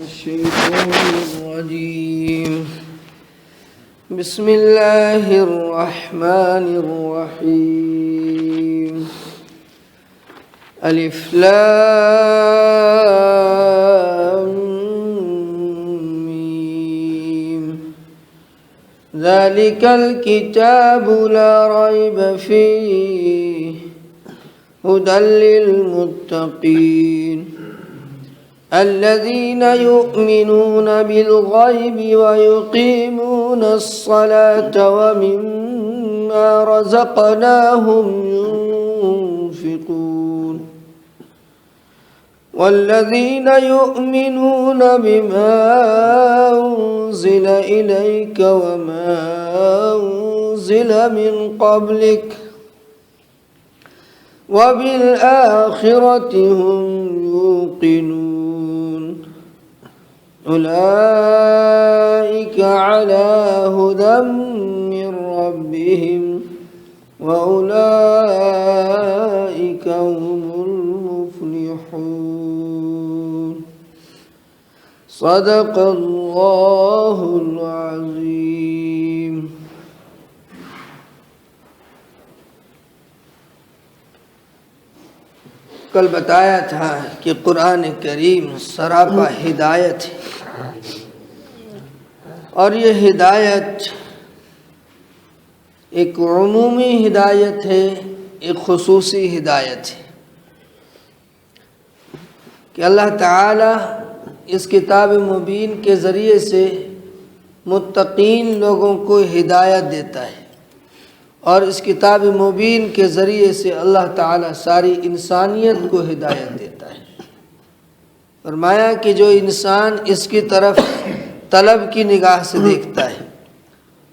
الشيطان الرجيم بسم الله الرحمن الرحيم ألف لام ميم ذلك الكتاب لا ريب فيه هدى للمتقين الذين يؤمنون بالغيب ويقيمون الصلاة ومما رزقناهم ينفقون والذين يؤمنون بما أنزل إليك وما أنزل من قبلك وبالآخرة هم يوقنون أولئك على هدى من ربهم وأولئك هم المفلحون صدق الله العظيم. کل بتایا تھا کہ قرآن کریم سراپا ہدایت ہے اور یہ ہدایت ایک عمومی ہدایت ہے، ایک خصوصی ہدایت ہے کہ اللہ تعالی اس کتاب مبین کے ذریعے سے متقین لوگوں کو ہدایت دیتا ہے، اور اس کتاب مبین کے ذریعے سے اللہ تعالیٰ ساری انسانیت کو ہدایت دیتا ہے۔ فرمایا کہ جو انسان اس کی طرف طلب کی نگاہ سے دیکھتا ہے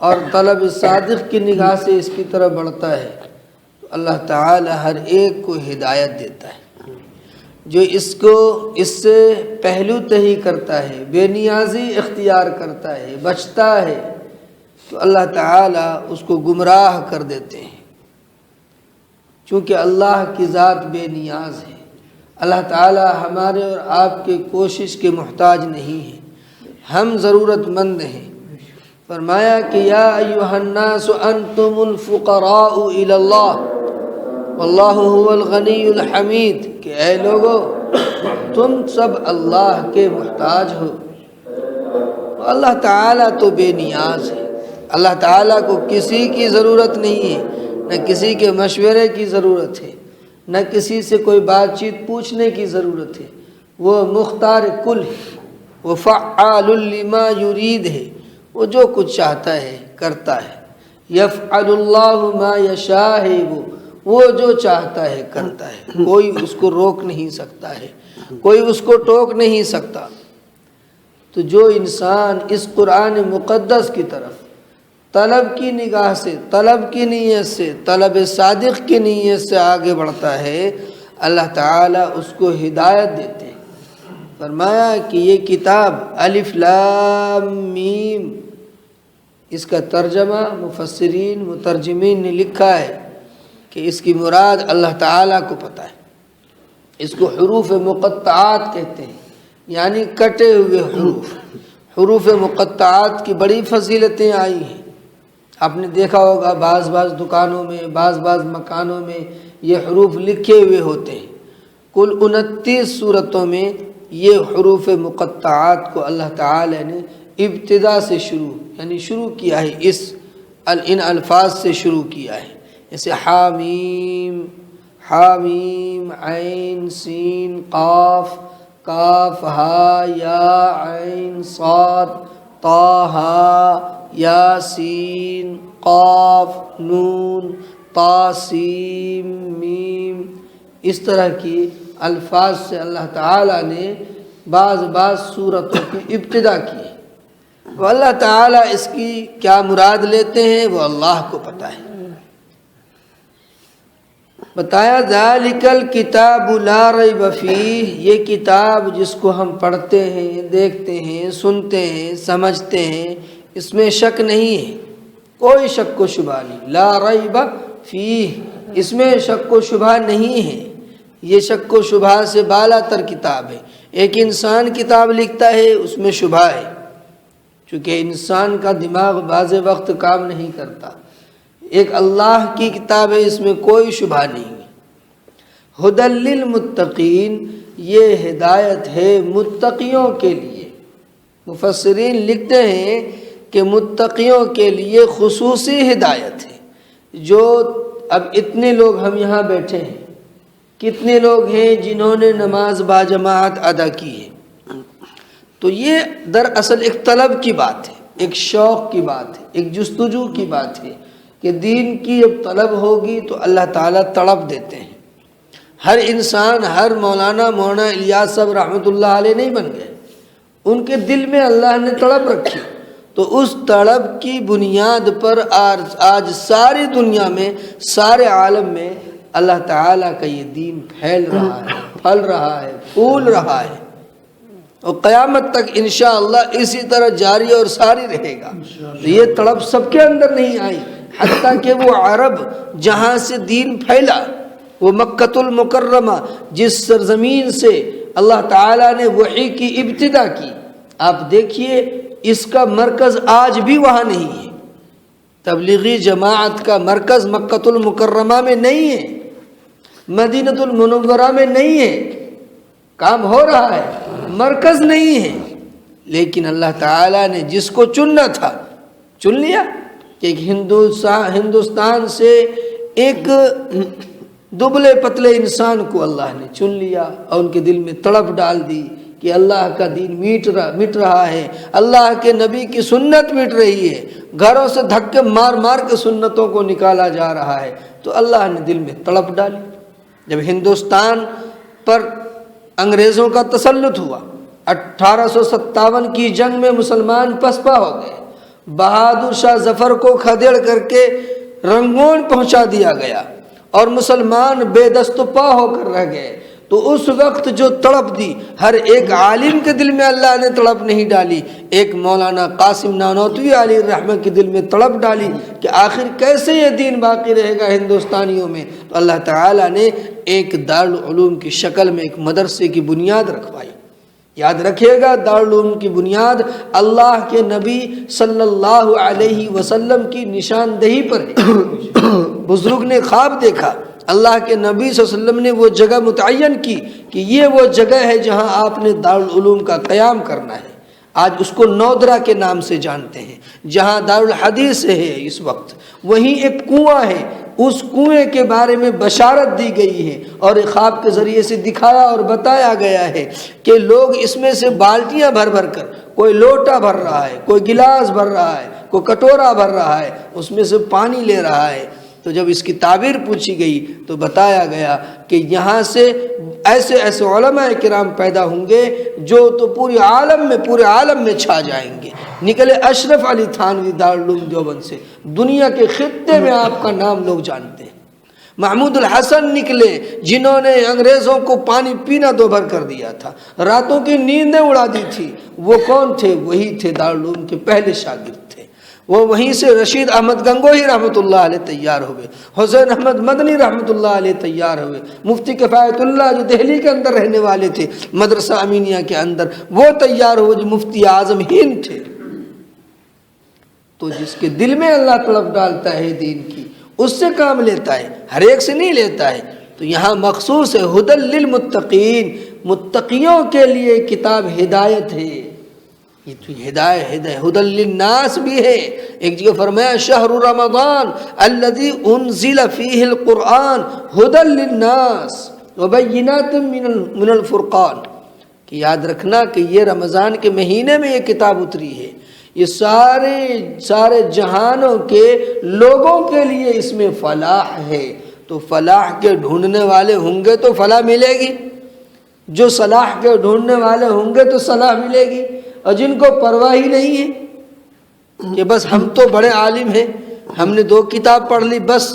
اور طلب صادق کی نگاہ سے اس کی طرف بڑھتا ہے تو اللہ تعالیٰ ہر ایک کو ہدایت دیتا ہے۔ جو اس سے پہلو تہی کرتا ہے، بے نیازی اختیار کرتا ہے، بچتا ہے، تو اللہ تعالیٰ اس کو گمراہ کر دیتے ہیں، چونکہ اللہ کی ذات بے نیاز ہے۔ اللہ تعالیٰ ہمارے اور آپ کے کوشش کے محتاج نہیں ہے، ہم ضرورت مند ہیں۔ فرمایا کہ یا ایھا الناس انتم الفقراء الی اللہ واللہ هو الغنی الحمید، کہ اے لوگو تم سب اللہ کے محتاج ہو، اللہ تعالیٰ تو بے نیاز ہے۔ اللہ تعالیٰ کو کسی کی ضرورت نہیں ہے، نہ کسی کے مشورے کی ضرورت ہے، نہ کسی سے کوئی بات چیت پوچھنے کی ضرورت ہے۔ وہ مختار کل ہے، وہ فعال لما یرید ہے، وہ جو کچھ چاہتا ہے کرتا ہے۔ یفعل اللہ ما یشاء ہے، وہ جو چاہتا ہے کرتا ہے، کوئی اس کو روک نہیں سکتا ہے، کوئی اس کو ٹوک نہیں سکتا۔ تو جو انسان اس قرآن مقدس کی طرف طلب کی نگاہ سے، طلب کی نیت سے، طلب صادق کی نیت سے آگے بڑھتا ہے، اللہ تعالیٰ اس کو ہدایت دیتے ہیں۔ فرمایا کہ یہ کتاب الف لام میم، اس کا ترجمہ مفسرین مترجمین نے لکھا ہے کہ اس کی مراد اللہ تعالیٰ کو پتہ ہے۔ اس کو حروف مقطعات کہتے ہیں، یعنی کٹے ہوئے حروف۔ حروف مقطعات کی بڑی فضیلتیں آئی ہیں، آپ نے دیکھا ہوگا بعض دکانوں میں، بعض مکانوں میں یہ حروف لکھے ہوئے ہوتے ہیں۔ کل 29 صورتوں میں یہ حروف مقطعات کو اللہ تعالی نے ابتدا سے شروع کیا ہے، ان الفاظ سے شروع کیا ہے، جیسے حامیم، عین سین قاف، کاف ہا یا عین صاد، طٰہٰ یاسین قاف نون طاسیم میم۔ اس طرح کی الفاظ سے اللہ تعالیٰ نے بعض صورتوں کی ابتدا کی ہے۔ وہ اللہ تعالیٰ اس کی کیا مراد لیتے ہیں وہ اللہ کو پتہ ہے۔ بتایا ذالک الکتاب لا ریب فیہ، یہ کتاب جس کو ہم پڑھتے ہیں، دیکھتے ہیں، سنتے ہیں، سمجھتے ہیں، اس میں شک نہیں ہے، کوئی شک و شبہ نہیں۔ لا ریب فیہ، اس میں شک و شبہ نہیں ہے، یہ شک و شبہ سے بالا تر کتاب ہے، ایک انسان کتاب لکھتا ہے، اس میں شبہ ہے، چونکہ انسان کا دماغ بعض وقت کام نہیں کرتا۔ ایک اللہ کی کتاب ہے، اس میں کوئی شبہ نہیں ہے۔ ھدی للمتقین، یہ ہدایت ہے متقیوں کے لیے۔ مفسرین لکھتے ہیں کہ متقیوں کے لیے خصوصی ہدایت ہے۔ جو اب اتنے لوگ ہم یہاں بیٹھے ہیں، کتنے لوگ ہیں جنہوں نے نماز باجماعت ادا کی ہے؟ تو یہ دراصل ایک طلب کی بات ہے، ایک شوق کی بات ہے، ایک جستجو کی بات ہے کہ دین کی جب طلب ہوگی تو اللہ تعالیٰ تڑپ دیتے ہیں۔ ہر انسان، ہر مولانا الیاس صاحب رحمۃ اللہ علیہ نہیں بن گئے، ان کے دل میں اللہ نے تڑپ رکھی، تو اس تڑپ کی بنیاد پر آج ساری دنیا میں، سارے عالم میں اللہ تعالیٰ کا یہ دین پھیل رہا ہے، پھل رہا ہے، پھول رہا ہے، اور قیامت تک انشاءاللہ اسی طرح جاری اور ساری رہے گا۔ تو یہ تڑپ سب کے اندر نہیں آئی، حتیٰ کہ وہ عرب جہاں سے دین پھیلا، وہ مکۃ المکرمہ، جس سرزمین سے اللہ تعالیٰ نے وحی کی ابتدا کی، آپ دیکھیے اس کا مرکز آج بھی وہاں نہیں ہے۔ تبلیغی جماعت کا مرکز مکۃ المکرمہ میں نہیں ہے، مدینہ المنورہ میں نہیں ہے، کام ہو رہا ہے، مرکز نہیں ہے، لیکن اللہ تعالیٰ نے جس کو چننا تھا چن لیا۔ کہ ایک ہندوستان سے ایک دبلے پتلے انسان کو اللہ نے چن لیا اور ان کے دل میں تڑپ ڈال دی کہ اللہ کا دین مٹ رہا ہے، اللہ کے نبی کی سنت مٹ رہی ہے، گھروں سے دھکے مار مار کے سنتوں کو نکالا جا رہا ہے، تو اللہ نے دل میں تڑپ ڈالی۔ جب ہندوستان پر انگریزوں کا تسلط ہوا، 1857 کی جنگ میں مسلمان پسپا ہو گئے، بہادر شاہ ظفر کو کھدیڑ کر کے رنگون پہنچا دیا گیا اور مسلمان بے دست و پا ہو کر رہ گئے، تو اس وقت جو تڑپ دی ہر ایک عالم کے دل میں اللہ نے تڑپ نہیں ڈالی، ایک مولانا قاسم نانوتوی علیہ الرحمہ کے دل میں تڑپ ڈالی کہ آخر کیسے یہ دین باقی رہے گا ہندوستانیوں میں۔ تو اللہ تعالیٰ نے ایک دارالعلوم کی شکل میں ایک مدرسے کی بنیاد رکھوائی۔ یاد رکھیے گا، دارالعلوم کی بنیاد اللہ کے نبی صلی اللہ علیہ وسلم کی نشاندہی پر ہے۔ بزرگ نے خواب دیکھا، اللہ کے نبی صلی اللہ علیہ وسلم نے وہ جگہ متعین کی کہ یہ وہ جگہ ہے جہاں آپ نے دارالعلوم کا قیام کرنا ہے۔ آج اس کو نودرا کے نام سے جانتے ہیں، جہاں دارالحدیث ہے اس وقت، وہیں ایک کنواں ہے، اس کنویں کے بارے میں بشارت دی گئی ہے اور ایک خواب کے ذریعے سے دکھایا اور بتایا گیا ہے کہ لوگ اس میں سے بالٹیاں بھر بھر کر، کوئی لوٹا بھر رہا ہے، کوئی گلاس بھر رہا ہے، کوئی کٹورا بھر رہا ہے، اس میں سے پانی لے رہا ہے۔ تو جب اس کی تعبیر پوچھی گئی تو بتایا گیا کہ یہاں سے ایسے ایسے علماء کرام پیدا ہوں گے جو تو پورے عالم میں چھا جائیں گے۔ نکلے اشرف علی تھانوی دارالعلوم دیوبند سے، دنیا کے خطے میں آپ کا نام لوگ جانتے ہیں۔ محمود الحسن نکلے جنہوں نے انگریزوں کو پانی پینا دوبھر کر دیا تھا، راتوں کی نیندیں اڑا دی تھی۔ وہ کون تھے؟ وہی تھے دارالعلوم کے پہلے شاگرد تھے۔ وہ وہیں سے رشید احمد گنگوہی رحمۃ اللہ علیہ تیار ہوئے، حسین احمد مدنی رحمۃ اللہ علیہ تیار ہوئے، مفتی کفایت اللہ جو دہلی کے اندر رہنے والے تھے مدرسہ امینیہ کے اندر، وہ تیار ہوئے جو مفتی اعظم ہند تھے۔ تو جس کے دل میں اللہ طلب ڈالتا ہے دین کی، اس سے کام لیتا ہے، ہر ایک سے نہیں لیتا ہے۔ تو یہاں مخصوص ہے ھدی للمتقین، متقیوں کے لیے کتاب ہدایت ہے۔ یہ تو ہدایت ھدی للناس بھی ہے۔ ایک جگہ فرمایا شہر رمضان الذی انزل فیہ القرآن ھدی للناس وبینات من الفرقان، کہ یاد رکھنا کہ یہ رمضان کے مہینے میں یہ کتاب اتری ہے، یہ سارے جہانوں کے لوگوں کے لیے اس میں فلاح ہے۔ تو فلاح کے ڈھونڈنے والے ہوں گے تو فلاح ملے گی، جو صلاح کے ڈھونڈنے والے ہوں گے تو صلاح ملے گی، اور جن کو پرواہ ہی نہیں ہے کہ بس ہم تو بڑے عالم ہیں، ہم نے 2 کتاب پڑھ لی بس،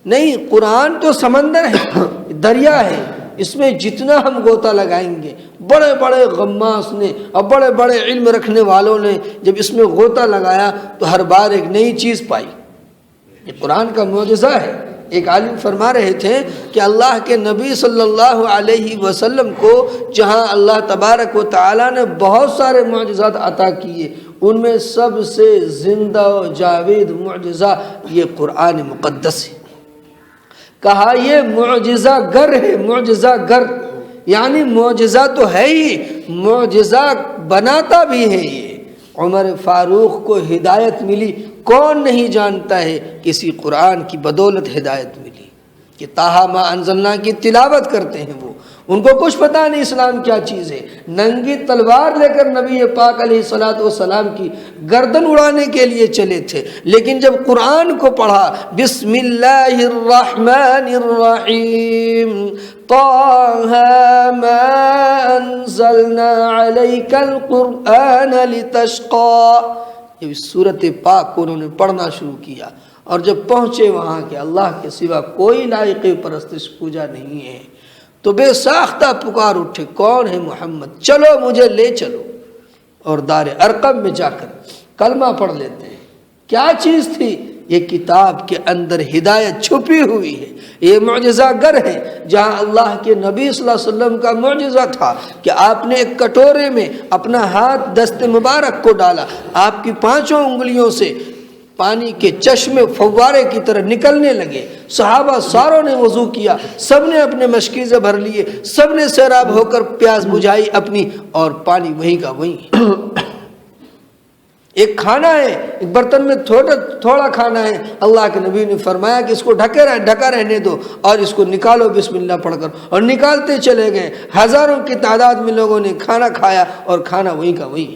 نہیں، قرآن تو سمندر ہے، دریا ہے، اس میں جتنا ہم غوطہ لگائیں گے، بڑے بڑے غماس نے اور بڑے بڑے علم رکھنے والوں نے جب اس میں غوطہ لگایا تو ہر بار ایک نئی چیز پائی۔ یہ قرآن کا معجزہ ہے، ایک عالم فرما رہے تھے کہ اللہ کے نبی صلی اللہ علیہ وسلم کو جہاں اللہ تبارک و تعالیٰ نے بہت سارے معجزات عطا کیے، ان میں سب سے زندہ و جاوید معجزہ یہ قرآن مقدس ہے۔ کہا یہ معجزہ گر ہے، معجزہ گر، یعنی معجزہ تو ہے ہی، معجزہ بناتا بھی ہے یہ۔ عمر فاروق کو ہدایت ملی، کون نہیں جانتا ہے کسی قرآن کی بدولت ہدایت ملی کہ طٰہٰ ما انزلنا کی تلاوت کرتے ہیں وہ، ان کو کچھ پتہ نہیں اسلام کیا چیز ہے، ننگی تلوار لے کر نبی پاک علیہ الصلوۃ والسلام کی گردن اڑانے کے لیے چلے تھے، لیکن جب قرآن کو پڑھا، بسم اللہ الرحمن الرحیم طٰہٰ ما انزلنا علیک القرآن لتشقیٰ، یہ سورت پاک کو انہوں نے پڑھنا شروع کیا، اور جب پہنچے وہاں کہ اللہ کے سوا کوئی لائق پرستش پوجا نہیں ہے تو بے ساختہ پکار اٹھے، کون ہے محمد، چلو مجھے لے چلو، اور دار ارقم میں جا کر کلمہ پڑھ لیتے ہیں۔ کیا چیز تھی؟ یہ کتاب کے اندر ہدایت چھپی ہوئی ہے، یہ معجزہ گر ہے۔ جہاں اللہ کے نبی صلی اللہ علیہ وسلم کا معجزہ تھا کہ آپ نے ایک کٹورے میں اپنا ہاتھ دست مبارک کو ڈالا، آپ کی 5 انگلیوں سے پانی کے چشمے فوارے کی طرح نکلنے لگے، صحابہ ساروں نے وضو کیا، سب نے اپنے مشکیزیں بھر لیے، سب نے سیراب ہو کر پیاس بجھائی اپنی، اور پانی وہیں کا وہیں۔ ایک کھانا ہے، ایک برتن میں تھوڑا کھانا ہے، اللہ کے نبی نے فرمایا کہ اس کو ڈھکا رہنے دو اور اس کو نکالو بسم اللہ پڑھ کر، اور نکالتے چلے گئے۔ ہزاروں کی تعداد میں لوگوں نے کھانا کھایا اور کھانا وہیں کا وہیں۔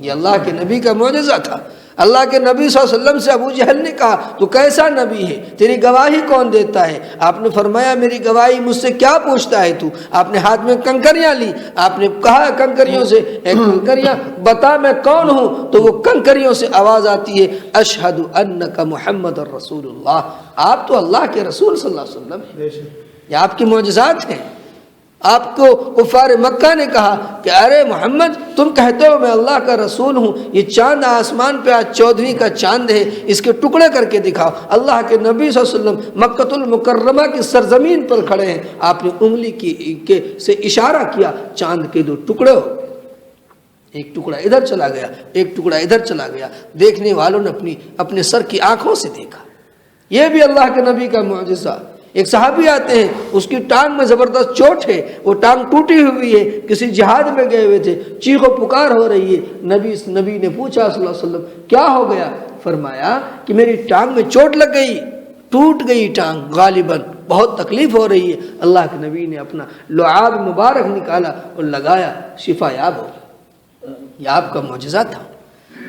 یہ اللہ کے نبی کا معجزہ تھا۔ اللہ کے نبی صلی اللہ علیہ وسلم سے ابو جہل نے کہا تو کیسا نبی ہے، تیری گواہی کون دیتا ہے؟ آپ نے فرمایا میری گواہی مجھ سے کیا پوچھتا ہے تو؟ آپ نے ہاتھ میں کنکریاں لی، آپ نے کہا کنکریوں سے، اے کنکریاں بتا میں کون ہوں؟ تو وہ کنکریوں سے آواز آتی ہے، اشہد انک محمد الرسول اللہ، آپ تو اللہ کے رسول صلی اللہ علیہ وسلم ہیں۔ یہ آپ کی معجزات ہیں۔ آپ کو کفار مکہ نے کہا کہ ارے محمد تم کہتے ہو میں اللہ کا رسول ہوں، یہ چاند آسمان پہ آج 14ویں کا چاند ہے، اس کے ٹکڑے کر کے دکھاؤ۔ اللہ کے نبی صلی اللہ علیہ وسلم مکۃ المکرمہ کی سرزمین پر کھڑے ہیں، آپ نے انگلی سے اشارہ کیا، چاند کے 2 ٹکڑے ہو، ایک ٹکڑا ادھر چلا گیا، ایک ٹکڑا ادھر چلا گیا، دیکھنے والوں نے اپنے سر کی آنکھوں سے دیکھا۔ یہ بھی اللہ کے نبی کا معجزہ۔ ایک صحابی آتے ہیں، اس کی ٹانگ میں زبردست چوٹ ہے، وہ ٹانگ ٹوٹی ہوئی ہے، کسی جہاد میں گئے ہوئے تھے، چیخ و پکار ہو رہی ہے۔ نبی نے پوچھا صلی اللہ علیہ وسلم کیا ہو گیا؟ فرمایا کہ میری ٹانگ میں چوٹ لگ گئی، ٹوٹ گئی ٹانگ غالباً، بہت تکلیف ہو رہی ہے۔ اللہ کے نبی نے اپنا لعاب مبارک نکالا اور لگایا، شفا یاب ہو گئی۔ یہ آپ کا معجزہ تھا۔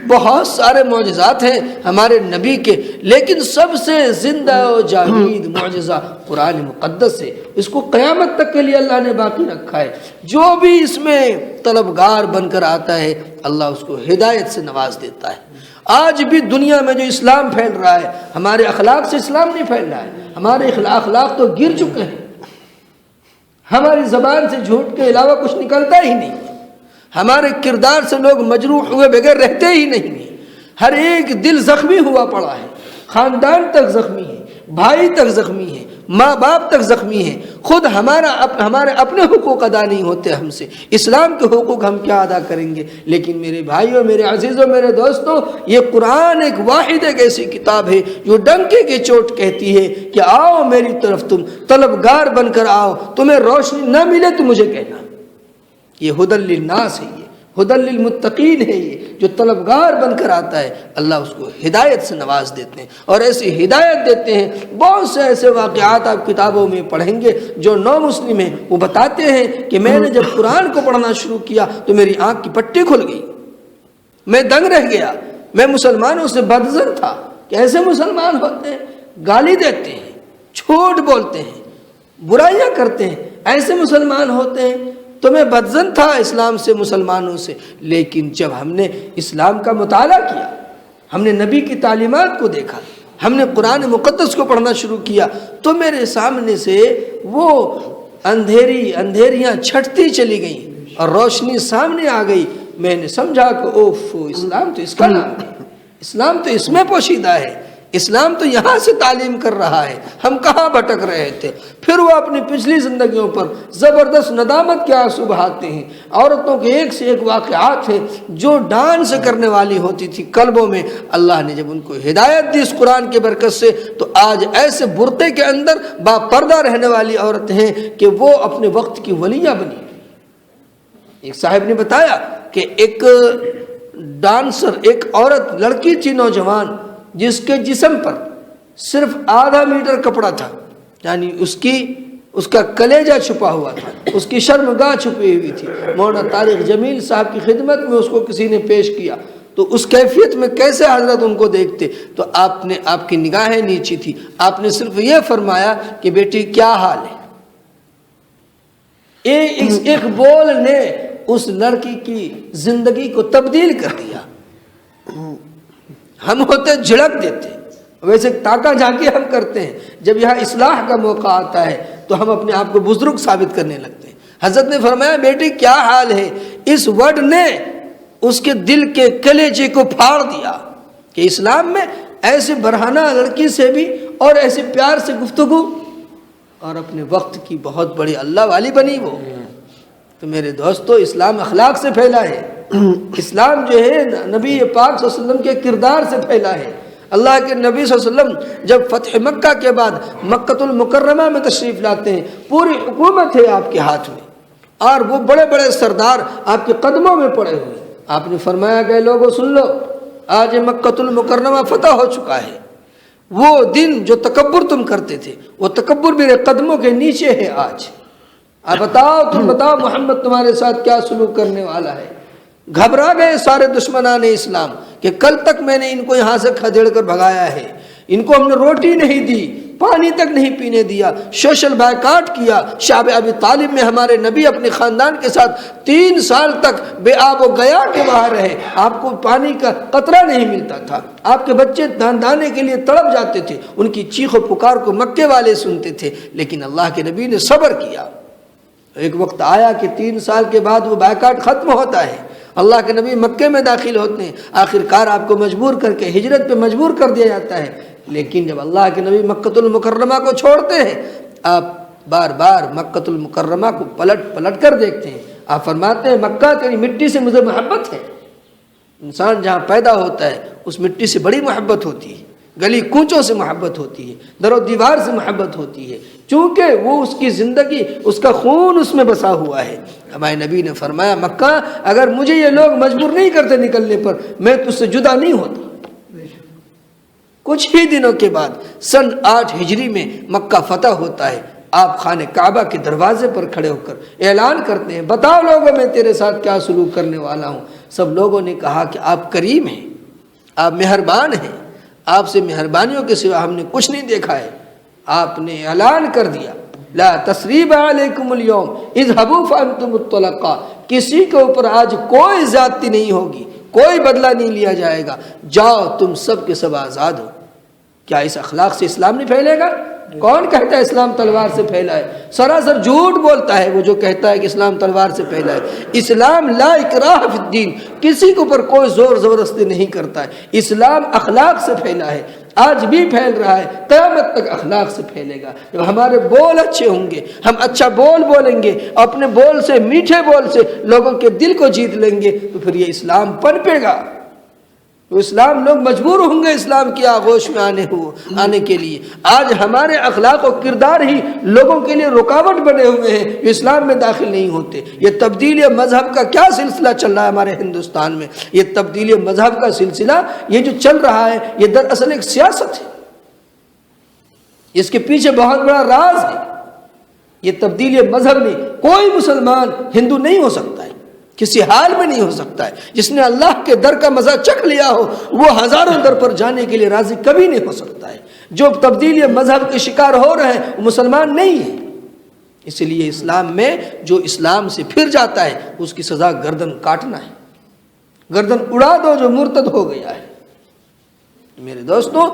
بہت سارے معجزات ہیں ہمارے نبی کے، لیکن سب سے زندہ و جاوید معجزہ قرآن مقدس ہے۔ اس کو قیامت تک کے لیے اللہ نے باقی رکھا ہے۔ جو بھی اس میں طلبگار بن کر آتا ہے اللہ اس کو ہدایت سے نواز دیتا ہے۔ آج بھی دنیا میں جو اسلام پھیل رہا ہے، ہمارے اخلاق سے اسلام نہیں پھیل رہا ہے، ہمارے اخلاق تو گر چکے ہیں، ہماری زبان سے جھوٹ کے علاوہ کچھ نکلتا ہی نہیں، ہمارے کردار سے لوگ مجروح ہوئے بغیر رہتے ہی نہیں ہیں، ہر ایک دل زخمی ہوا پڑا ہے، خاندان تک زخمی ہے، بھائی تک زخمی ہے، ماں باپ تک زخمی ہے، خود ہمارے اپنے حقوق ادا نہیں ہوتے ہم سے، اسلام کے حقوق ہم کیا ادا کریں گے؟ لیکن میرے بھائیوں، میرے عزیزوں، میرے دوستوں، یہ قرآن ایک واحد ایک ایسی کتاب ہے جو ڈنکے کی چوٹ کہتی ہے کہ آؤ میری طرف، تم طلبگار بن کر آؤ، تمہیں روشنی نہ ملے تو مجھے کہنا۔ یہ ہدی للناس ہے، یہ ہدی للمتقین ہے، یہ جو طلبگار بن کر آتا ہے اللہ اس کو ہدایت سے نواز دیتے ہیں، اور ایسی ہدایت دیتے ہیں۔ بہت سے ایسے واقعات آپ کتابوں میں پڑھیں گے جو نو مسلم ہیں، وہ بتاتے ہیں کہ میں نے جب قرآن کو پڑھنا شروع کیا تو میری آنکھ کی پٹی کھل گئی، میں دنگ رہ گیا، میں مسلمانوں سے بدظن تھا کہ ایسے مسلمان ہوتے ہیں، گالی دیتے ہیں، جھوٹ بولتے ہیں، برائیاں کرتے ہیں، ایسے مسلمان ہوتے ہیں، تو میں بدظن تھا اسلام سے، مسلمانوں سے۔ لیکن جب ہم نے اسلام کا مطالعہ کیا، ہم نے نبی کی تعلیمات کو دیکھا، ہم نے قرآن مقدس کو پڑھنا شروع کیا، تو میرے سامنے سے وہ اندھیریاں چھٹتی چلی گئیں اور روشنی سامنے آ گئی۔ میں نے سمجھا کہ اوف، اسلام تو اس کا نام ہے، اسلام تو اس میں پوشیدہ ہے، اسلام تو یہاں سے تعلیم کر رہا ہے، ہم کہاں بھٹک رہے تھے؟ پھر وہ اپنی پچھلی زندگیوں پر زبردست ندامت کے آنسو بہاتے ہیں۔ عورتوں کے ایک سے ایک واقعات ہیں جو ڈانس کرنے والی ہوتی تھی قلبوں میں، اللہ نے جب ان کو ہدایت دی اس قرآن کی برکت سے، تو آج ایسے برتے کے اندر با پردہ رہنے والی عورت ہیں کہ وہ اپنے وقت کی ولیہ بنی۔ ایک صاحب نے بتایا کہ ایک ڈانسر، ایک عورت لڑکی تھی نوجوان، جس کے جسم پر صرف آدھا میٹر کپڑا تھا، یعنی اس کا کلیجہ چھپا ہوا تھا، اس کی شرمگاہ چھپی ہوئی تھی۔ مولانا طارق جمیل صاحب کی خدمت میں اس کو کسی نے پیش کیا تو اس کیفیت میں کیسے حضرت ان کو دیکھتے؟ تو آپ کی نگاہیں نیچی تھی، آپ نے صرف یہ فرمایا کہ بیٹی کیا حال ہے؟ ایک بول نے اس لڑکی کی زندگی کو تبدیل کر دیا۔ ہم ہوتے جھڑک دیتے، ویسے تاکہ جھانکی ہم کرتے ہیں، جب یہاں اصلاح کا موقع آتا ہے تو ہم اپنے آپ کو بزرگ ثابت کرنے لگتے ہیں۔ حضرت نے فرمایا بیٹی کیا حال ہے؟ اس ورڈ نے اس کے دل کے کلیجے کو پھاڑ دیا کہ اسلام میں ایسے برہنہ لڑکی سے بھی اور ایسے پیار سے گفتگو، اور اپنے وقت کی بہت بڑی اللہ والی بنی وہ۔ تو میرے دوستو، اسلام اخلاق سے پھیلا ہے، اسلام جو ہے نبی پاک صلی اللہ علیہ وسلم کے کردار سے پھیلا ہے۔ اللہ کے نبی صلی اللہ علیہ وسلم جب فتح مکہ کے بعد مکۃ المکرمہ میں تشریف لاتے ہیں، پوری حکومت ہے آپ کے ہاتھ میں، اور وہ بڑے بڑے سردار آپ کے قدموں میں پڑے ہوئے۔ آپ نے فرمایا کہ لوگوں سن لو، آج مکۃ المکرمہ فتح ہو چکا ہے۔ وہ دن جو تکبر تم کرتے تھے، وہ تکبر میرے قدموں کے نیچے ہے آج۔ اب تم بتاؤ محمد تمہارے ساتھ کیا سلوک کرنے والا ہے؟ گھبرا گئے سارے دشمنان اسلام کہ کل تک میں نے ان کو یہاں سے کھدیڑ کر بھگایا ہے، ان کو ہم نے روٹی نہیں دی، پانی تک نہیں پینے دیا، سوشل بائیکاٹ کیا۔ شعب ابی طالب میں ہمارے نبی اپنے خاندان کے ساتھ 3 سال تک بے آب و گیا کے باہر رہے، آپ کو پانی کا قطرہ نہیں ملتا تھا، آپ کے بچے دانے کے لیے تڑپ جاتے تھے، ان کی چیخ و پکار کو مکے والے سنتے تھے، لیکن اللہ کے نبی نے صبر کیا۔ ایک وقت آیا کہ 3 سال کے بعد وہ بائیکاٹ ختم ہوتا ہے، اللہ کے نبی مکے میں داخل ہوتے ہیں، آخرکار آپ کو مجبور کر کے ہجرت پہ مجبور کر دیا جاتا ہے۔ لیکن جب اللہ کے نبی مکۃ المکرمہ کو چھوڑتے ہیں، آپ بار بار مکۃ المکرمہ کو پلٹ کر دیکھتے ہیں۔ آپ فرماتے ہیں مکہ تیری مٹی سے مجھے محبت ہے۔ انسان جہاں پیدا ہوتا ہے اس مٹی سے بڑی محبت ہوتی ہے، گلی کوچوں سے محبت ہوتی ہے، در و دیوار سے محبت ہوتی ہے، چونکہ وہ اس کی زندگی، اس کا خون اس میں بسا ہوا ہے۔ ہمارے نبی نے فرمایا مکہ اگر مجھے یہ لوگ مجبور نہیں کرتے نکلنے پر، میں تجھ سے جدا نہیں ہوتا۔ کچھ ہی دنوں کے بعد سن 8 ہجری میں مکہ فتح ہوتا ہے۔ آپ خانہ کعبہ کے دروازے پر کھڑے ہو کر اعلان کرتے ہیں بتاؤ لوگوں میں تیرے ساتھ کیا سلوک کرنے والا ہوں۔ سب لوگوں نے کہا کہ آپ کریم ہیں، آپ مہربان ہیں، آپ سے مہربانیوں کے سوا ہم نے کچھ نہیں دیکھا ہے۔ آپ نے اعلان کر دیا لا تثریب علیکم اليوم اذهبوا فانتم الطلقاء، کسی کے اوپر آج کوئی زیادتی نہیں ہوگی، کوئی بدلہ نہیں لیا جائے گا، جاؤ تم سب کے سب آزاد ہو۔ کیا اس اخلاق سے اسلام نہیں پھیلے گا؟ کون کہتا ہے اسلام تلوار سے پھیلا ہے؟ سراسر جھوٹ بولتا ہے وہ جو کہتا ہے کہ اسلام تلوار سے پھیلا ہے۔ اسلام لا اکراہ فی الدین، کسی کے اوپر کوئی زور زبردستی نہیں کرتا ہے۔ اسلام اخلاق سے پھیلا ہے، آج بھی پھیل رہا ہے، قیامت تک اخلاق سے پھیلے گا۔ جب ہمارے بول اچھے ہوں گے، ہم اچھا بول بولیں گے، اپنے بول سے، میٹھے بول سے لوگوں کے دل کو جیت لیں گے، تو پھر یہ اسلام پنپے گا۔ تو اسلام لوگ مجبور ہوں گے اسلام کی آغوش میں آنے کے لیے۔ آج ہمارے اخلاق و کردار ہی لوگوں کے لیے رکاوٹ بنے ہوئے ہیں جو اسلام میں داخل نہیں ہوتے۔ یہ تبدیلی مذہب کا کیا سلسلہ چل رہا ہے ہمارے ہندوستان میں؟ یہ تبدیلی مذہب کا سلسلہ یہ جو چل رہا ہے یہ دراصل ایک سیاست ہے، اس کے پیچھے بہت بڑا راز ہے۔ یہ تبدیلی مذہب میں کوئی مسلمان ہندو نہیں ہو سکتا ہے، کسی حال میں نہیں ہو سکتا ہے۔ جس نے اللہ کے در کا مزہ چکھ لیا ہو وہ ہزاروں در پر جانے کے لیے راضی کبھی نہیں ہو سکتا ہے۔ جو تبدیلی مذہب کے شکار ہو رہے ہیں وہ مسلمان نہیں ہے۔ اس لیے اسلام میں جو اسلام سے پھر جاتا ہے اس کی سزا گردن کاٹنا ہے، گردن اڑا دو جو مرتد ہو گیا ہے۔ میرے دوستو،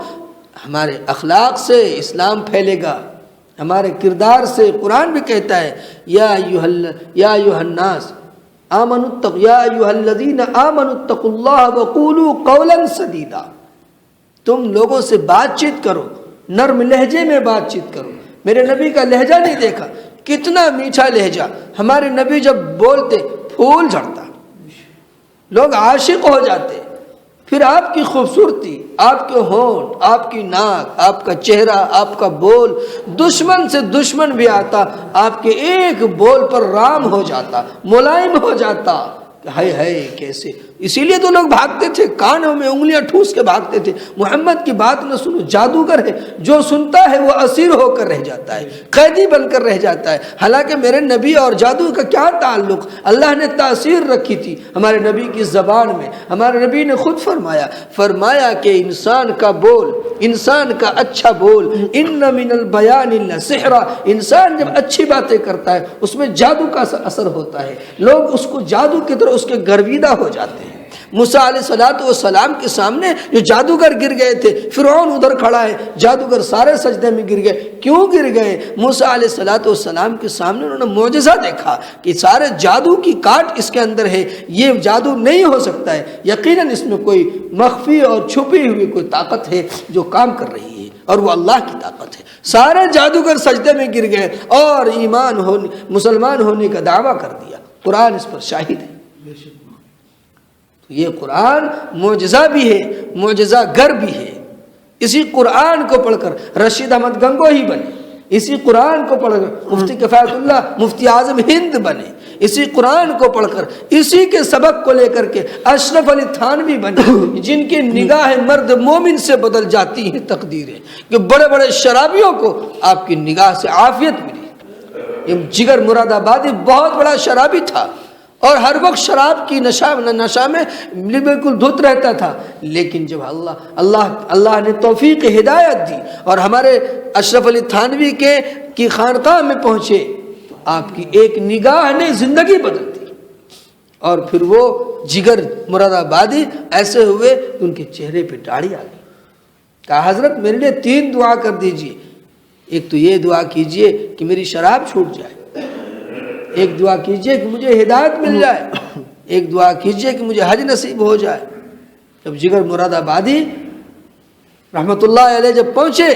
ہمارے اخلاق سے اسلام پھیلے گا، ہمارے کردار سے۔ قرآن بھی کہتا ہے یا ایھا الناس آمنوا اتقوا یا ایھا الذین آمنوا اتقوا اللہ وقولوا قولا سدیدا، تم لوگوں سے بات چیت کرو، نرم لہجے میں بات چیت کرو۔ میرے نبی کا لہجہ نہیں دیکھا، کتنا میٹھا لہجہ، ہمارے نبی جب بولتے پھول جھڑتا، لوگ عاشق ہو جاتے۔ پھر آپ کی خوبصورتی، آپ کے ہونٹ، آپ کی ناک، آپ کا چہرہ، آپ کا بول، دشمن سے دشمن بھی آتا آپ کے ایک بول پر رام ہو جاتا، ملائم ہو جاتا۔ ہائے ہائے کیسے، اسی لیے تو لوگ بھاگتے تھے، کانوں میں انگلیاں ٹھوس کے بھاگتے تھے، محمد کی بات نہ سنو، جادوگر ہے، جو سنتا ہے وہ اسیر ہو کر رہ جاتا ہے، قیدی بن کر رہ جاتا ہے۔ حالانکہ میرے نبی اور جادو کا کیا تعلق، اللہ نے تاثیر رکھی تھی ہمارے نبی کی زبان میں۔ ہمارے نبی نے خود فرمایا کہ انسان کا بول، انسان کا اچھا بول، ان من البیان لسحر، انسان جب اچھی باتیں کرتا ہے اس میں جادو کا اثر ہوتا ہے، لوگ اس کو جادو کی طرح اس کے گرویدہ ہو جاتے ہیں۔ موسیٰ علیہ السلام کے سامنے جو جادوگر گر گئے تھے، فرعون ادھر کھڑا ہے، جادوگر سارے سجدے میں گر گئے۔ کیوں گر گئے؟ موسیٰ علیہ السلام کے سامنے انہوں نے معجزہ دیکھا کہ سارے جادو کی کاٹ اس کے اندر ہے، یہ جادو نہیں ہو سکتا ہے، یقیناً اس میں کوئی مخفی اور چھپی ہوئی کوئی طاقت ہے جو کام کر رہی ہے، اور وہ اللہ کی طاقت ہے۔ سارے جادوگر سجدے میں گر گئے اور مسلمان ہونے کا دعویٰ کر دیا۔ قرآن اس پر شاہد ہے۔ یہ قرآن معجزہ بھی ہے، معجزہ گر بھی ہے۔ اسی قرآن کو پڑھ کر رشید احمد گنگوہی بنے، اسی قرآن کو پڑھ کر مفتی کفایت اللہ مفتی اعظم ہند بنے، اسی قرآن کو پڑھ کر اسی کے سبق کو لے کر کے اشرف علی تھانوی بنے، جن کی نگاہ مرد مومن سے بدل جاتی ہیں تقدیریں، کہ بڑے بڑے شرابیوں کو آپ کی نگاہ سے عافیت ملی۔ یہ جگر مراد آبادی بہت بڑا شرابی تھا اور ہر وقت شراب کی نشہ میں بالکل دھت رہتا تھا، لیکن جب اللہ نے توفیق ہدایت دی اور ہمارے اشرف علی تھانوی کی خانقاہ میں پہنچے تو آپ کی ایک نگاہ نے زندگی بدل دی، اور پھر وہ جگر مراد آبادی ایسے ہوئے کہ ان کے چہرے پہ داڑھی آ گئی۔ کہا حضرت میرے لیے 3 دعا کر دیجئے، ایک تو یہ دعا کیجئے کہ میری شراب چھوٹ جائے، ایک دعا کیجئے کہ مجھے ہدایت مل جائے، ایک دعا کیجئے کہ مجھے حج نصیب ہو جائے۔ جب جگر مراد آبادی رحمت اللہ علیہ جب پہنچے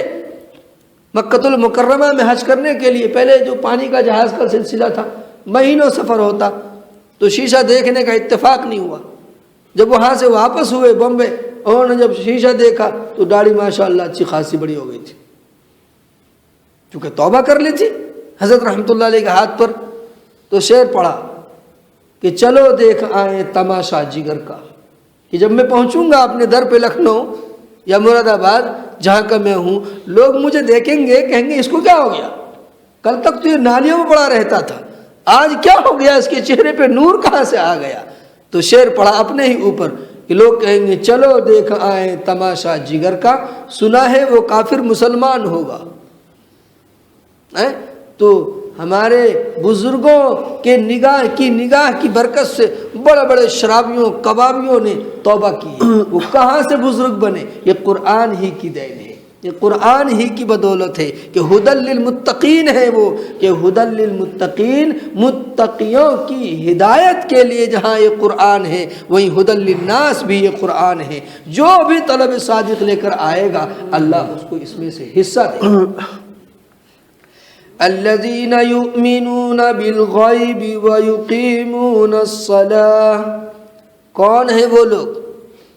مکۃ المکرمہ میں حج کرنے کے لیے، پہلے جو پانی کا جہاز کا سلسلہ تھا مہینوں سفر ہوتا، تو شیشہ دیکھنے کا اتفاق نہیں ہوا۔ جب وہاں سے واپس ہوئے بمبے، انہوں نے جب شیشہ دیکھا تو داڑھی ماشاءاللہ اچھی خاصی بڑی ہو گئی تھی، چونکہ توبہ کر لی تھی حضرت رحمت اللہ علیہ کے ہاتھ پر۔ تو شعر پڑھا کہ چلو دیکھ آئیں تماشا جگر کا، کہ جب میں پہنچوں گا اپنے در پہ لکھنؤ یا مراد آباد جہاں کا میں ہوں، لوگ مجھے دیکھیں گے، کہیں گے اس کو کیا ہو گیا، کل تک تو یہ نالیوں میں پڑا رہتا تھا، آج کیا ہو گیا، اس کے چہرے پہ نور کہاں سے آ گیا۔ تو شعر پڑھا اپنے ہی اوپر کہ لوگ کہیں گے چلو دیکھ آئیں تماشا جگر کا، سنا ہے وہ کافر مسلمان ہوگا۔ تو ہمارے بزرگوں کے نگاہ کی برکت سے بڑے بڑے شرابیوں کبابیوں نے توبہ کی ہے۔ وہ کہاں سے بزرگ بنے؟ یہ قرآن ہی کی دین ہے، یہ قرآن ہی کی بدولت ہے کہ ہدی للمتقین ہے وہ، کہ ہدی للمتقین، متقیوں کی ہدایت کے لیے جہاں یہ قرآن ہے وہیں ہدی للناس بھی یہ قرآن ہے۔ جو بھی طلب صادق لے کر آئے گا اللہ اس کو اس میں سے حصہ دے گا۔ الذين يؤمنون بالغیب ويقيمون الصلاة، کون ہیں وہ لوگ؟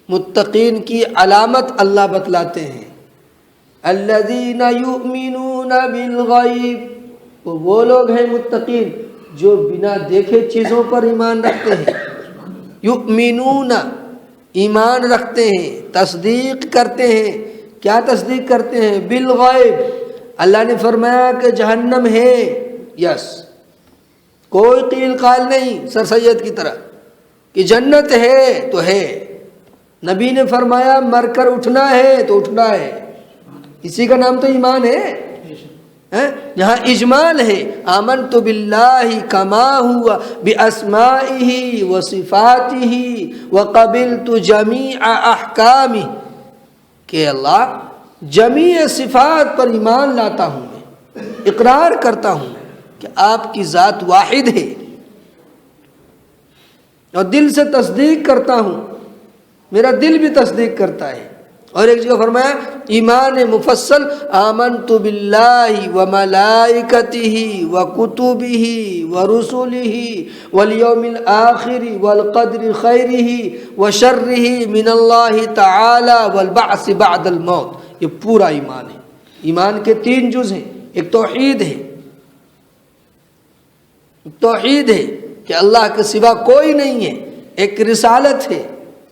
متقین کی علامت اللہ بتلاتے ہیں۔ الذين يؤمنون بالغیب، وہ لوگ ہیں متقین جو بنا دیکھے چیزوں پر ایمان رکھتے ہیں۔ یؤمنون، ایمان رکھتے ہیں، تصدیق کرتے ہیں۔ کیا تصدیق کرتے ہیں؟ بالغیب، اللہ نے فرمایا کہ جہنم ہے، یس، کوئی قیل قال نہیں سر سید کی طرح کہ جنت ہے تو ہے۔ نبی نے فرمایا مر کر اٹھنا ہے تو اٹھنا ہے، اسی کا نام تو ایمان ہے۔ جہاں اجمال ہے آمنت باللہ کما ہوا باسمائہ وصفاتہ وقبلت جمیع احکامہ، کہ اللہ جمیع صفات پر ایمان لاتا ہوں، میں اقرار کرتا ہوں کہ آپ کی ذات واحد ہے، اور دل سے تصدیق کرتا ہوں، میرا دل بھی تصدیق کرتا ہے اور ایک جگہ فرمایا ایمان مفصل آمنت باللہ و ملائکتہ و کتبہ و رسلہ والیوم الآخر والقدر خیرہ و شرہ من اللہ تعالی والبعث بعد الموت۔ یہ پورا ایمان ہے۔ ایمان کے 3 جز ہیں، ایک توحید ہے، توحید ہے کہ اللہ کے سوا کوئی نہیں ہے، ایک رسالت ہے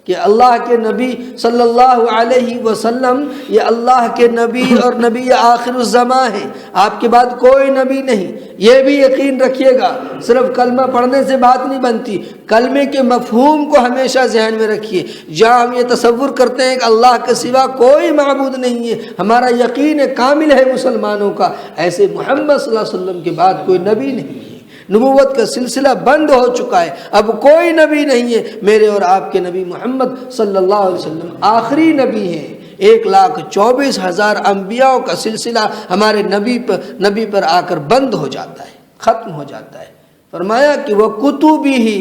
کہ اللہ کے نبی صلی اللہ علیہ وسلم یہ اللہ کے نبی اور نبی آخر الزماں ہے، آپ کے بعد کوئی نبی نہیں۔ یہ بھی یقین رکھیے گا، صرف کلمہ پڑھنے سے بات نہیں بنتی، کلمے کے مفہوم کو ہمیشہ ذہن میں رکھیے۔ جہاں ہم یہ تصور کرتے ہیں کہ اللہ کے سوا کوئی معبود نہیں ہے، ہمارا یقین کامل ہے مسلمانوں کا، ایسے محمد صلی اللہ علیہ وسلم کے بعد کوئی نبی نہیں ہے، نبوت کا سلسلہ بند ہو چکا ہے، اب کوئی نبی نہیں ہے۔ میرے اور آپ کے نبی محمد صلی اللہ علیہ وسلم آخری نبی ہیں۔ 1,24,000 انبیاء کا سلسلہ ہمارے نبی پر آ کر بند ہو جاتا ہے، ختم ہو جاتا ہے۔ فرمایا کہ وہ کتبی ہی،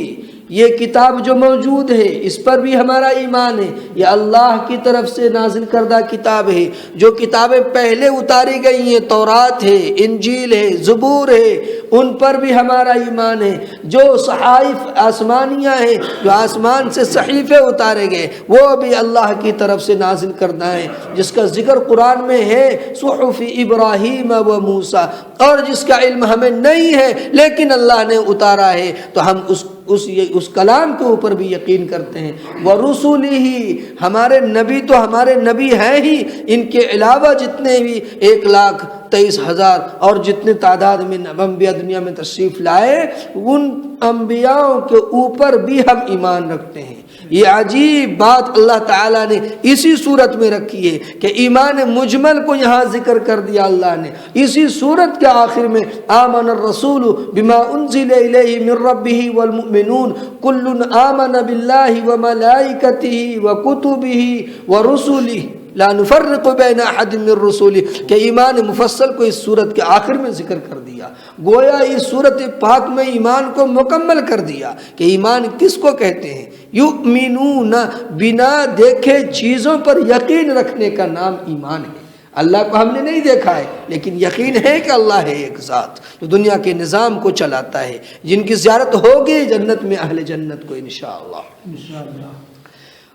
یہ کتاب جو موجود ہے اس پر بھی ہمارا ایمان ہے، یہ اللہ کی طرف سے نازل کردہ کتاب ہے۔ جو کتابیں پہلے اتاری گئی ہیں، تورات ہے، انجیل ہے، زبور ہے، ان پر بھی ہمارا ایمان ہے۔ جو صحائف آسمانیہ ہیں، جو آسمان سے صحیفے اتارے گئے، وہ بھی اللہ کی طرف سے نازل کردہ ہیں، جس کا ذکر قرآن میں ہے، صحف ابراہیم و موسیٰ، اور جس کا علم ہمیں نہیں ہے لیکن اللہ نے اتارا ہے، تو ہم اس کلام کے اوپر بھی یقین کرتے ہیں۔ وَرُسُلِهِ، ہمارے نبی تو ہمارے نبی ہیں ہی، ان کے علاوہ جتنے بھی 1,23,000 اور جتنے تعداد میں انبیاء دنیا میں تشریف لائے، ان انبیاء کے اوپر بھی ہم ایمان رکھتے ہیں۔ یہ عجیب بات اللہ تعالیٰ نے اسی صورت میں رکھی ہے کہ ایمان مجمل کو یہاں ذکر کر دیا اللہ نے۔ اسی صورت کے آخر میں آمن الرسول بما انزل الیہ من ربہ والمؤمنون کل آمن باللہ وملائکتہ وکتبہ ورسلہ لا نفرق بین احد من رسولہ، کہ ایمان مفصل کو اس صورت کے آخر میں ذکر کر دیا۔ گویا اس صورت پاک میں ایمان کو مکمل کر دیا کہ ایمان کس کو کہتے ہیں۔ یؤمنون، بنا دیکھے چیزوں پر یقین رکھنے کا نام ایمان ہے۔ اللہ کو ہم نے نہیں دیکھا ہے لیکن یقین ہے کہ اللہ ہے ایک ذات جو دنیا کے نظام کو چلاتا ہے، جن کی زیارت ہوگی جنت میں اہل جنت کو انشاءاللہ۔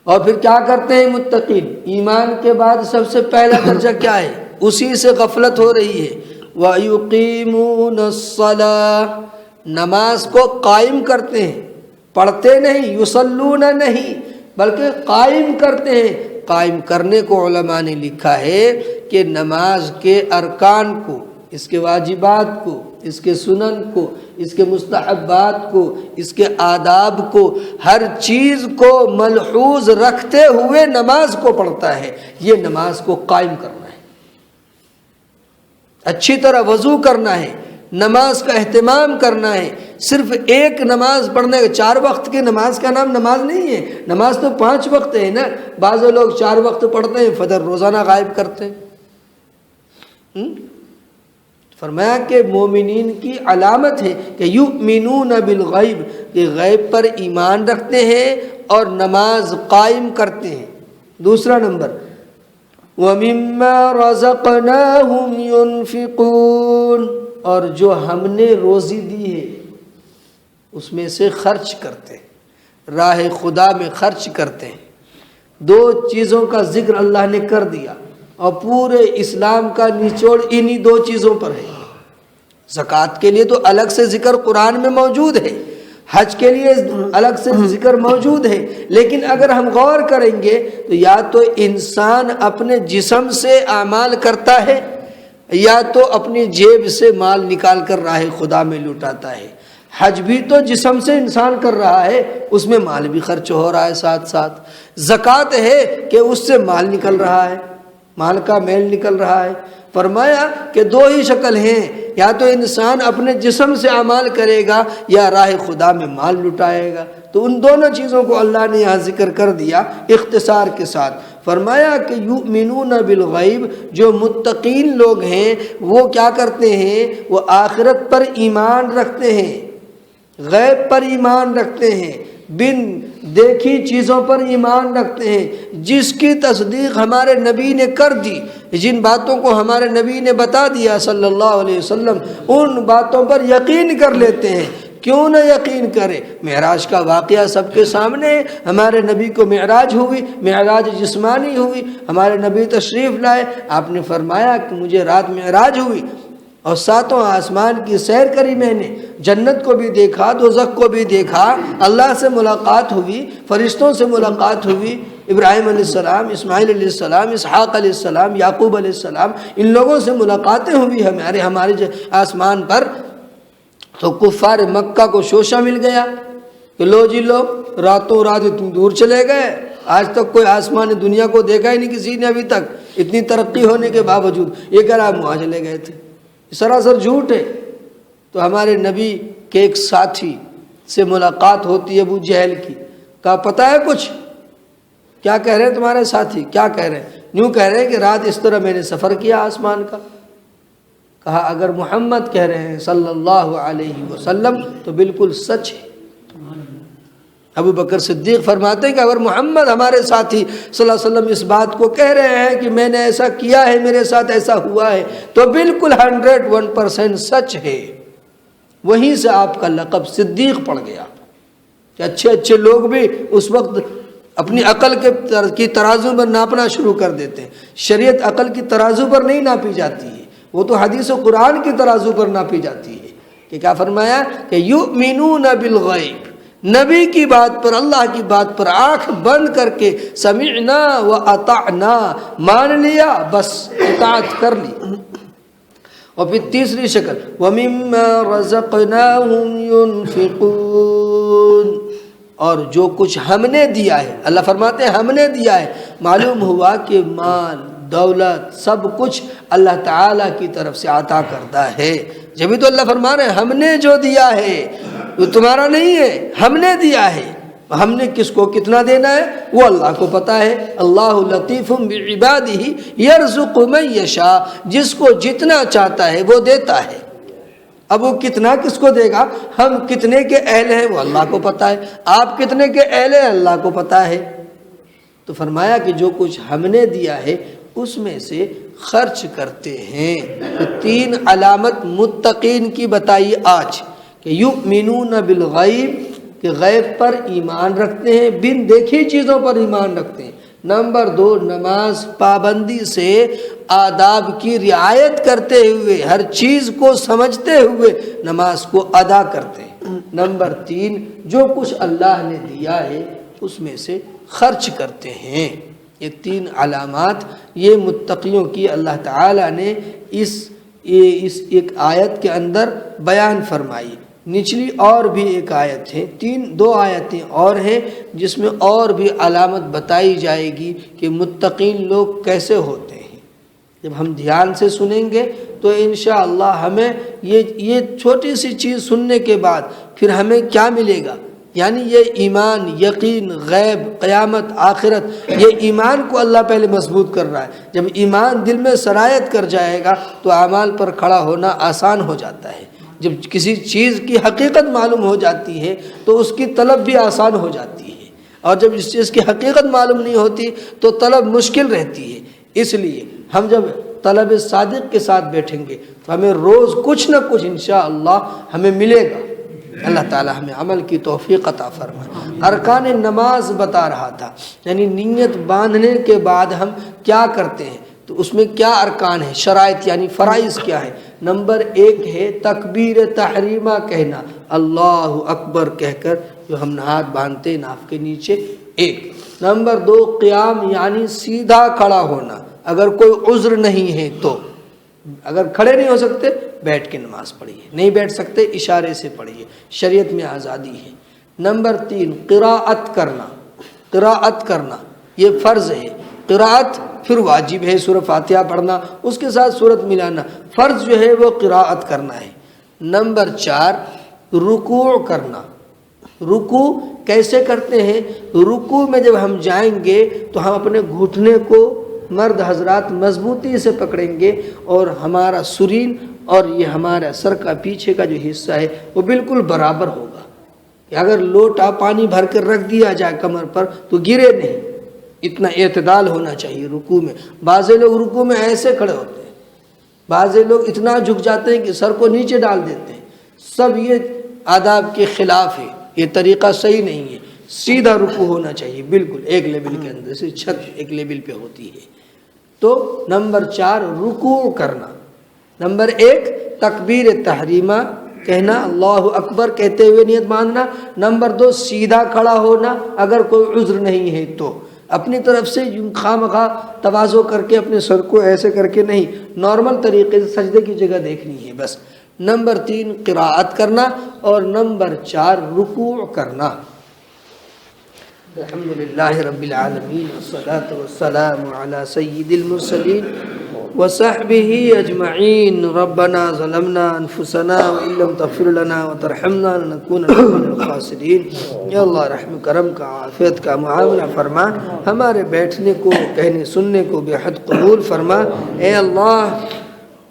اور پھر کیا کرتے ہیں متقین؟ ایمان کے بعد سب سے پہلا درجہ کیا ہے؟ اسی سے غفلت ہو رہی ہے۔ وَيُقِيمُونَ الصَّلَاةَ، نماز کو قائم کرتے ہیں، پڑھتے نہیں، یصلون نہیں بلکہ قائم کرتے ہیں۔ قائم کرنے کو علماء نے لکھا ہے کہ نماز کے ارکان کو، اس کے واجبات کو، اس کے سنن کو، اس کے مستحبات کو، اس کے آداب کو، ہر چیز کو ملحوظ رکھتے ہوئے نماز کو پڑھتا ہے۔ یہ نماز کو قائم کرنا ہے، اچھی طرح وضو کرنا ہے، نماز کا اہتمام کرنا ہے۔ صرف ایک نماز پڑھنے کا، 4 وقت کی نماز کا نام نماز نہیں ہے، نماز تو 5 وقت ہے نا۔ بعض لوگ 4 وقت پڑھتے ہیں، فجر روزانہ غائب کرتے ہیں۔ فرمایا کہ مومنین کی علامت ہے کہ یؤمنون بالغیب، کہ غیب پر ایمان رکھتے ہیں اور نماز قائم کرتے ہیں۔ دوسرا نمبر وَمِمَّا رَزَقْنَاهُمْ يُنْفِقُونَ، اور جو ہم نے روزی دی ہے اس میں سے خرچ کرتے ہیں، راہ خدا میں خرچ کرتے ہیں۔ 2 چیزوں کا ذکر اللہ نے کر دیا اور پورے اسلام کا نچوڑ انہی 2 چیزوں پر ہے۔ زکوٰۃ کے لیے تو الگ سے ذکر قرآن میں موجود ہے، حج کے لیے الگ سے ذکر موجود ہے، لیکن اگر ہم غور کریں گے تو یا تو انسان اپنے جسم سے اعمال کرتا ہے یا تو اپنی جیب سے مال نکال کر راہ خدا میں لوٹاتا ہے۔ حج بھی تو جسم سے انسان کر رہا ہے، اس میں مال بھی خرچ ہو رہا ہے ساتھ ساتھ۔ زکوٰۃ ہے کہ اس سے مال نکل رہا ہے، مال کا میل نکل رہا ہے۔ فرمایا کہ 2 ہی شکل ہیں، یا تو انسان اپنے جسم سے اعمال کرے گا یا راہ خدا میں مال لٹائے گا۔ تو ان دونوں چیزوں کو اللہ نے یہاں ذکر کر دیا اختصار کے ساتھ۔ فرمایا کہ یؤمنون بالغیب، جو متقین لوگ ہیں وہ کیا کرتے ہیں؟ وہ آخرت پر ایمان رکھتے ہیں، غیب پر ایمان رکھتے ہیں، بن دیکھی چیزوں پر ایمان رکھتے ہیں، جس کی تصدیق ہمارے نبی نے کر دی، جن باتوں کو ہمارے نبی نے بتا دیا صلی اللہ علیہ وسلم، ان باتوں پر یقین کر لیتے ہیں۔ کیوں نہ یقین کرے؟ معراج کا واقعہ سب کے سامنے ہے، ہمارے نبی کو معراج ہوئی، معراج جسمانی ہوئی، ہمارے نبی تشریف لائے، آپ نے فرمایا کہ مجھے رات معراج ہوئی اور ساتوں آسمان کی سیر کری میں نے، جنت کو بھی دیکھا، دوزخ کو بھی دیکھا، اللہ سے ملاقات ہوئی، فرشتوں سے ملاقات ہوئی، ابراہیم علیہ السلام، اسماعیل علیہ السلام، اسحاق علیہ السلام، یعقوب علیہ السلام، ان لوگوں سے ملاقاتیں ہوئی ہمارے آسمان پر۔ تو کفار مکہ کو شوشہ مل گیا کہ لو جی لو، راتوں رات اتنی دور چلے گئے، آج تک کوئی آسمان دنیا کو دیکھا ہی نہیں کسی نے ابھی تک، اتنی ترقی ہونے کے باوجود، یہ کہہ رہا آپ وہاں چلے گئے تھے، سراسر جھوٹ ہے۔ تو ہمارے نبی کے ایک ساتھی سے ملاقات ہوتی ہے ابو جہل کی، کہا پتہ ہے کچھ؟ کیا کہہ رہے ہیں تمہارے ساتھی؟ کیا کہہ رہے ہیں؟ یوں کہہ رہے ہیں کہ رات اس طرح میں نے سفر کیا آسمان کا۔ کہا اگر محمد کہہ رہے ہیں صلی اللہ علیہ وسلم تو بالکل سچ ہے۔ ابو بکر صدیق فرماتے ہیں کہ اگر محمد ہمارے ساتھی صلی اللہ علیہ وسلم اس بات کو کہہ رہے ہیں کہ میں نے ایسا کیا ہے، میرے ساتھ ایسا ہوا ہے، تو بالکل 101% سچ ہے۔ وہیں سے آپ کا لقب صدیق پڑ گیا کہ اچھے اچھے لوگ بھی اس وقت اپنی عقل کی ترازو پر ناپنا شروع کر دیتے ہیں۔ شریعت عقل کی ترازو پر نہیں ناپی جاتی ہے، وہ تو حدیث و قرآن کی ترازو پر ناپی جاتی ہے۔ کہ کیا فرمایا کہ یؤمنون بالغیب، نبی کی بات پر، اللہ کی بات پر آنکھ بند کر کے سمعنا و اطعنا، مان لیا بس اطاعت کر لی۔ اور پھر تیسری شکل وَمِمَّا رَزَقْنَاهُمْ يُنْفِقُونَ، اور جو کچھ ہم نے دیا ہے، اللہ فرماتے ہیں ہم نے دیا ہے، معلوم ہوا کہ مال دولت سب کچھ اللہ تعالیٰ کی طرف سے عطا کرتا ہے۔ جبھی تو اللہ فرما رہے ہیں ہم نے جو دیا ہے وہ تمہارا نہیں ہے، ہم نے دیا ہے۔ ہم نے کس کو کتنا دینا ہے وہ اللہ کو پتہ ہے۔ اللہ لطیف بعبادہ یرزق من یشاء، جس کو جتنا چاہتا ہے وہ دیتا ہے۔ اب وہ کتنا کس کو دے گا، ہم کتنے کے اہل ہیں وہ اللہ کو پتہ ہے، آپ کتنے کے اہل ہیں اللہ کو پتہ ہے۔ تو فرمایا کہ جو کچھ ہم نے دیا ہے اس میں سے خرچ کرتے ہیں۔ تو تین علامت متقین کی بتائی آج کہ یؤمنون بالغیب، کہ غیب پر ایمان رکھتے ہیں، بن دیکھی چیزوں پر ایمان رکھتے ہیں۔ نمبر 2، نماز پابندی سے آداب کی رعایت کرتے ہوئے، ہر چیز کو سمجھتے ہوئے نماز کو ادا کرتے ہیں۔ نمبر 3، جو کچھ اللہ نے دیا ہے اس میں سے خرچ کرتے ہیں۔ یہ تین علامات یہ متقیوں کی اللہ تعالیٰ نے اس ایک آیت کے اندر بیان فرمائی۔ نچلی اور بھی ایک آیت ہے، 2 آیتیں اور ہیں جس میں اور بھی علامت بتائی جائے گی کہ متقین لوگ کیسے ہوتے ہیں۔ جب ہم دھیان سے سنیں گے تو انشاءاللہ ہمیں یہ چھوٹی سی چیز سننے کے بعد پھر ہمیں کیا ملے گا، یعنی یہ ایمان، یقین، غیب، قیامت، آخرت، یہ ایمان کو اللہ پہلے مضبوط کر رہا ہے۔ جب ایمان دل میں سرایت کر جائے گا تو اعمال پر کھڑا ہونا آسان ہو جاتا ہے۔ جب کسی چیز کی حقیقت معلوم ہو جاتی ہے تو اس کی طلب بھی آسان ہو جاتی ہے، اور جب اس چیز کی حقیقت معلوم نہیں ہوتی تو طلب مشکل رہتی ہے۔ اس لیے ہم جب طلب صادق کے ساتھ بیٹھیں گے تو ہمیں روز کچھ نہ کچھ انشاءاللہ ہمیں ملے گا۔ اللہ تعالی ہمیں عمل کی توفیق عطا فرمائے۔ ارکان نماز بتا رہا تھا، یعنی نیت باندھنے کے بعد ہم کیا کرتے ہیں، تو اس میں کیا ارکان ہیں، شرائط یعنی فرائض کیا ہے۔ نمبر 1 ہے تکبیر تحریمہ کہنا، اللہ اکبر کہہ کر جو ہم ہاتھ باندھتے ناف کے نیچے 1۔ نمبر 2 قیام یعنی سیدھا کھڑا ہونا، اگر کوئی عذر نہیں ہے تو، اگر کھڑے نہیں ہو سکتے بیٹھ کے نماز پڑھیے، نہیں بیٹھ سکتے اشارے سے پڑھیے، شریعت میں آزادی ہے۔ نمبر 3 قراءت کرنا، قراءت کرنا یہ فرض ہے، قراءت پھر واجب ہے سورہ فاتحہ پڑھنا، اس کے ساتھ سورت ملانا، فرض جو ہے وہ قراءت کرنا ہے۔ نمبر 4 رکوع کرنا، رکوع کیسے کرتے ہیں، رکوع میں جب ہم جائیں گے تو ہم اپنے گھٹنے کو مرد حضرات مضبوطی سے پکڑیں گے اور ہمارا سرین اور یہ ہمارا سر کا پیچھے کا جو حصہ ہے وہ بالکل برابر ہوگا، کہ اگر لوٹا پانی بھر کر رکھ دیا جائے کمر پر تو گرے نہیں، اتنا اعتدال ہونا چاہیے رکوع میں۔ بعض لوگ رکوع میں ایسے کھڑے ہوتے ہیں، بعض لوگ اتنا جھک جاتے ہیں کہ سر کو نیچے ڈال دیتے ہیں، سب یہ آداب کے خلاف ہے، یہ طریقہ صحیح نہیں ہے۔ سیدھا رکوع ہونا چاہیے، بالکل ایک لیول کے اندر سے، چھت ایک لیول پہ ہوتی ہے۔ تو نمبر 4 رکوع کرنا، نمبر 1 تکبیر تحریمہ کہنا، اللہ اکبر کہتے ہوئے نیت باندھنا، نمبر 2 سیدھا کھڑا ہونا اگر کوئی عذر نہیں ہے تو، اپنی طرف سے خواہ تواضع کر کے اپنے سر کو ایسے کر کے نہیں، نارمل طریقے سے سجدے کی جگہ دیکھنی ہے بس۔ نمبر 3 قراءت کرنا، اور نمبر 4 رکوع کرنا۔ الحمدللہ رب العالمین والصلاة والسلام علی سید المرسلین وصحبہ اجمعین۔ ربنا ظلمنا انفسنا وان لم تغفر لنا وترحمنا لنکونن من الخاسرین۔ یا اللہ رحم کرم کا، عافیت کا معاملہ فرما، ہمارے بیٹھنے کو، کہنے سننے کو بے حد قبول فرما۔ اے اللہ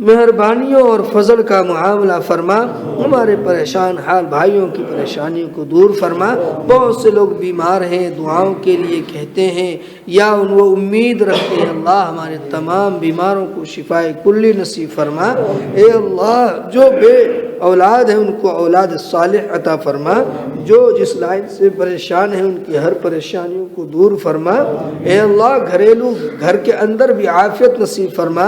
مہربانیوں اور فضل کا معاملہ فرما، ہمارے پریشان حال بھائیوں کی پریشانیوں کو دور فرما۔ بہت سے لوگ بیمار ہیں، دعاؤں کے لیے کہتے ہیں یا وہ امید رکھتے ہیں، اللہ ہمارے تمام بیماروں کو شفاء کلی نصیب فرما۔ اے اللہ جو بے اولاد ہیں ان کو اولاد صالح عطا فرما، جو جس لائن سے پریشان ہیں ان کی ہر پریشانیوں کو دور فرما۔ اے اللہ گھریلو گھر کے اندر بھی عافیت نصیب فرما،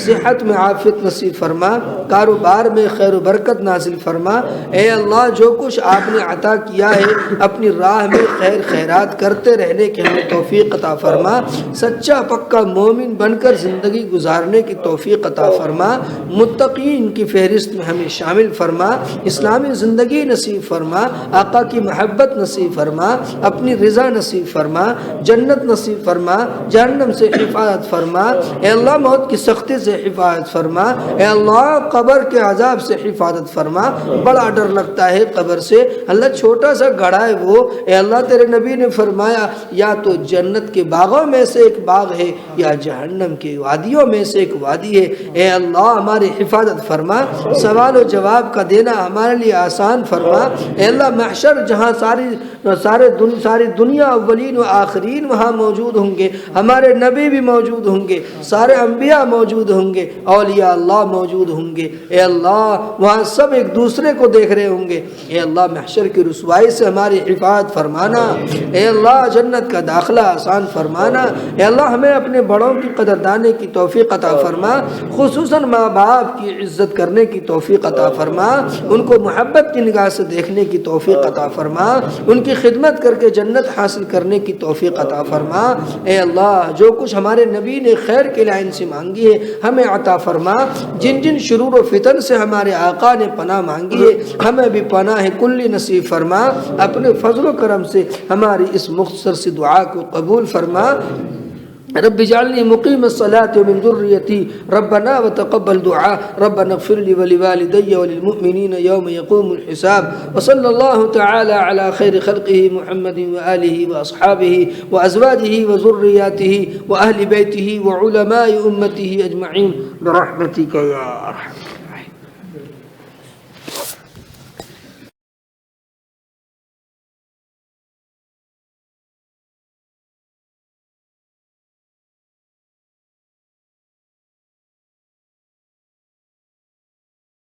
صحت میں عافیت نصیب فرما، کاروبار میں خیر و برکت نازل فرما۔ اے اللہ جو کچھ آپ نے عطا کیا ہے اپنی راہ میں خیر خیرات کرتے رہنے کے ہمیں توفیق عطا فرما، سچا پکا مومن بن کر زندگی گزارنے کی توفیق عطا فرما، متقین کی فہرست میں ہمیں شامل فرما، اسلامی زندگی نصیب فرما، آقا کی محبت نصیب فرما، اپنی رضا نصیب فرما، جنت نصیب فرما، جہنم سے حفاظت فرما۔ اے اللہ موت کی سختی سے حفاظت فرما، اے اللہ قبر کے عذاب سے حفاظت فرما، بڑا ڈر لگتا ہے قبر سے، اللہ چھوٹا سا گڑھا ہے وہ، اے اللہ تیرے نبی نے فرمایا یا تو جنت کے باغوں میں سے ایک باغ ہے یا جہنم کے وادیوں میں سے ایک وادی ہے۔ اے اللہ ہماری حفاظت فرما، سوال و جواب کا دینا ہمارے لیے آسان فرما۔ اے اللہ محشر جہاں ساری دنیا اولین و آخرین وہاں موجود ہوں گے، ہمارے نبی بھی موجود ہوں گے، سارے انبیاء موجود ہوں گے، اولیاء اللہ موجود ہوں گے۔ اے اللہ وہاں سب ایک دوسرے کو دیکھ رہے ہوں گے۔ اے اللہ محشر کی رسوائی سے ہماری حفاظت فرمانا، اے اللہ جنت کا داخلہ آسان فرمانا۔ اے اللہ ہمیں اپنے بڑوں کی قدردانی کی توفیق عطا فرما، خصوصاً ماں باپ کی عزت کرنے کی توفیق عطا فرما، ان کو محبت کی نگاہ سے دیکھنے کی توفیق عطا فرما، ان کی خدمت کر کے جنت حاصل کرنے کی توفیق عطا فرما۔ اے اللہ جو کچھ ہمارے نبی نے خیر کے لائن سے مانگی ہے ہمیں عطا فرما، جن جن شرور و فتن سے ہمارے آقا نے پناہ مانگی ہے ہمیں بھی پناہ کلی نصیب فرما، اپنے فضل و کرم سے ہماری اس مختصر سی دعا کو قبول فرما۔ رب اجعلني مقيم الصلاة ومن ذريتي ربنا وتقبل دعاء ربنا اغفر لي ولوالدي وللمؤمنين يوم يقوم الحساب وصلى الله تعالى على خير خلقه محمد وآله وأصحابه وأزواجه وذرياته وأهل بيته وعلماء أمته أجمعين برحمتك يا أرحم